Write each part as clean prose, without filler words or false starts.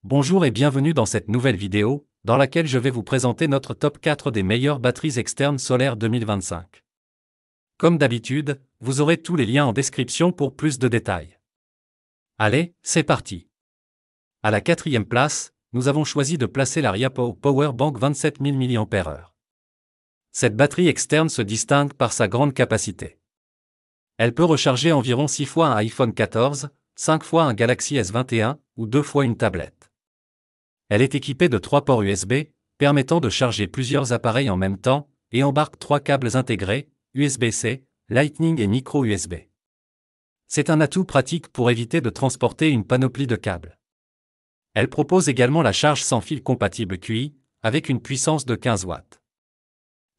Bonjour et bienvenue dans cette nouvelle vidéo, dans laquelle je vais vous présenter notre top 4 des meilleures batteries externes solaires 2025. Comme d'habitude, vous aurez tous les liens en description pour plus de détails. Allez, c'est parti. À la quatrième place, nous avons choisi de placer la Riapo Powerbank 27 000 mAh. Cette batterie externe se distingue par sa grande capacité. Elle peut recharger environ 6 fois un iPhone 14, 5 fois un Galaxy S21 ou 2 fois une tablette. Elle est équipée de 3 ports USB, permettant de charger plusieurs appareils en même temps, et embarque 3 câbles intégrés, USB-C, Lightning et micro USB. C'est un atout pratique pour éviter de transporter une panoplie de câbles. Elle propose également la charge sans fil compatible QI, avec une puissance de 15 watts.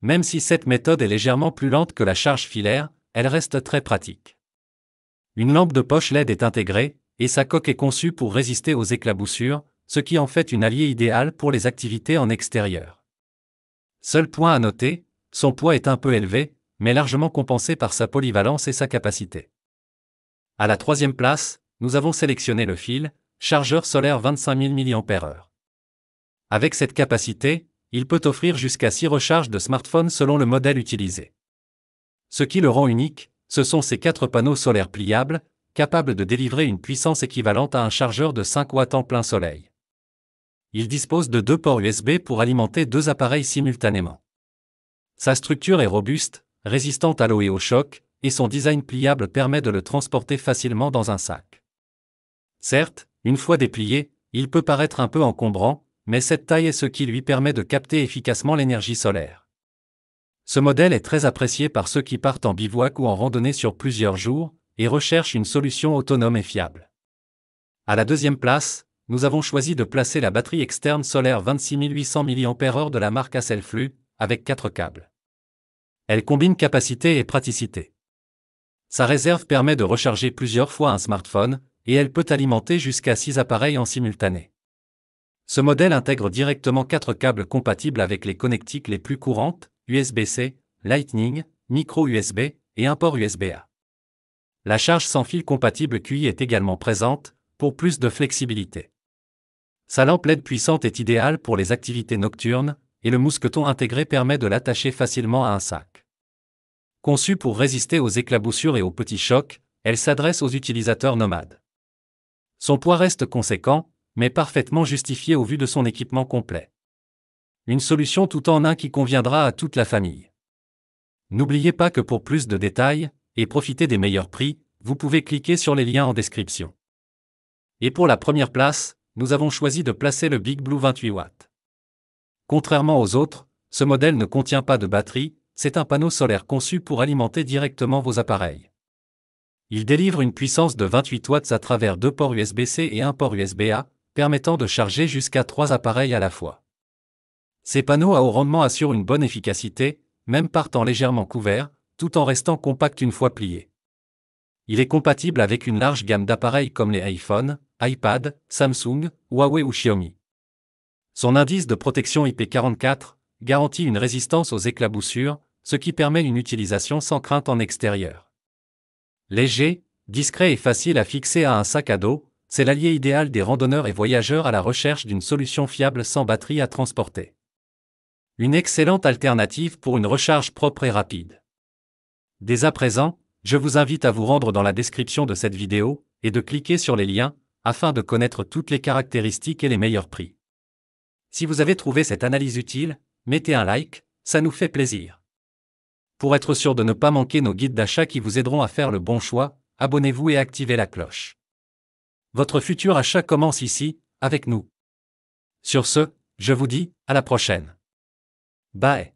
Même si cette méthode est légèrement plus lente que la charge filaire, elle reste très pratique. Une lampe de poche LED est intégrée, et sa coque est conçue pour résister aux éclaboussures, ce qui en fait une alliée idéale pour les activités en extérieur. Seul point à noter, son poids est un peu élevé, mais largement compensé par sa polyvalence et sa capacité. À la troisième place, nous avons sélectionné le fil, chargeur solaire 25 000 mAh. Avec cette capacité, il peut offrir jusqu'à 6 recharges de smartphone selon le modèle utilisé. Ce qui le rend unique, ce sont ses 4 panneaux solaires pliables, capables de délivrer une puissance équivalente à un chargeur de 5 watts en plein soleil. Il dispose de 2 ports USB pour alimenter 2 appareils simultanément. Sa structure est robuste, résistante à l'eau et au choc, et son design pliable permet de le transporter facilement dans un sac. Certes, une fois déplié, il peut paraître un peu encombrant, mais cette taille est ce qui lui permet de capter efficacement l'énergie solaire. Ce modèle est très apprécié par ceux qui partent en bivouac ou en randonnée sur plusieurs jours, et recherchent une solution autonome et fiable. À la deuxième place, nous avons choisi de placer la batterie externe solaire 26 800 mAh de la marque Acelflu, avec 4 câbles. Elle combine capacité et praticité. Sa réserve permet de recharger plusieurs fois un smartphone, et elle peut alimenter jusqu'à 6 appareils en simultané. Ce modèle intègre directement 4 câbles compatibles avec les connectiques les plus courantes, USB-C, Lightning, micro USB, et un port USB-A. La charge sans fil compatible QI est également présente, pour plus de flexibilité. Sa lampe LED puissante est idéale pour les activités nocturnes, et le mousqueton intégré permet de l'attacher facilement à un sac. Conçue pour résister aux éclaboussures et aux petits chocs, elle s'adresse aux utilisateurs nomades. Son poids reste conséquent, mais parfaitement justifié au vu de son équipement complet. Une solution tout en un qui conviendra à toute la famille. N'oubliez pas que pour plus de détails, et profiter des meilleurs prix, vous pouvez cliquer sur les liens en description. Et pour la première place, nous avons choisi de placer le Big Blue 28 watts. Contrairement aux autres, ce modèle ne contient pas de batterie, c'est un panneau solaire conçu pour alimenter directement vos appareils. Il délivre une puissance de 28 watts à travers 2 ports USB-C et un port USB-A, permettant de charger jusqu'à 3 appareils à la fois. Ces panneaux à haut rendement assurent une bonne efficacité, même partant légèrement couverts, tout en restant compacts une fois pliés. Il est compatible avec une large gamme d'appareils comme les iPhone, iPad, Samsung, Huawei ou Xiaomi. Son indice de protection IP44 garantit une résistance aux éclaboussures, ce qui permet une utilisation sans crainte en extérieur. Léger, discret et facile à fixer à un sac à dos, c'est l'allié idéal des randonneurs et voyageurs à la recherche d'une solution fiable sans batterie à transporter. Une excellente alternative pour une recharge propre et rapide. Dès à présent, je vous invite à vous rendre dans la description de cette vidéo, et de cliquer sur les liens, afin de connaître toutes les caractéristiques et les meilleurs prix. Si vous avez trouvé cette analyse utile, mettez un like, ça nous fait plaisir. Pour être sûr de ne pas manquer nos guides d'achat qui vous aideront à faire le bon choix, abonnez-vous et activez la cloche. Votre futur achat commence ici, avec nous. Sur ce, je vous dis, à la prochaine. Bye.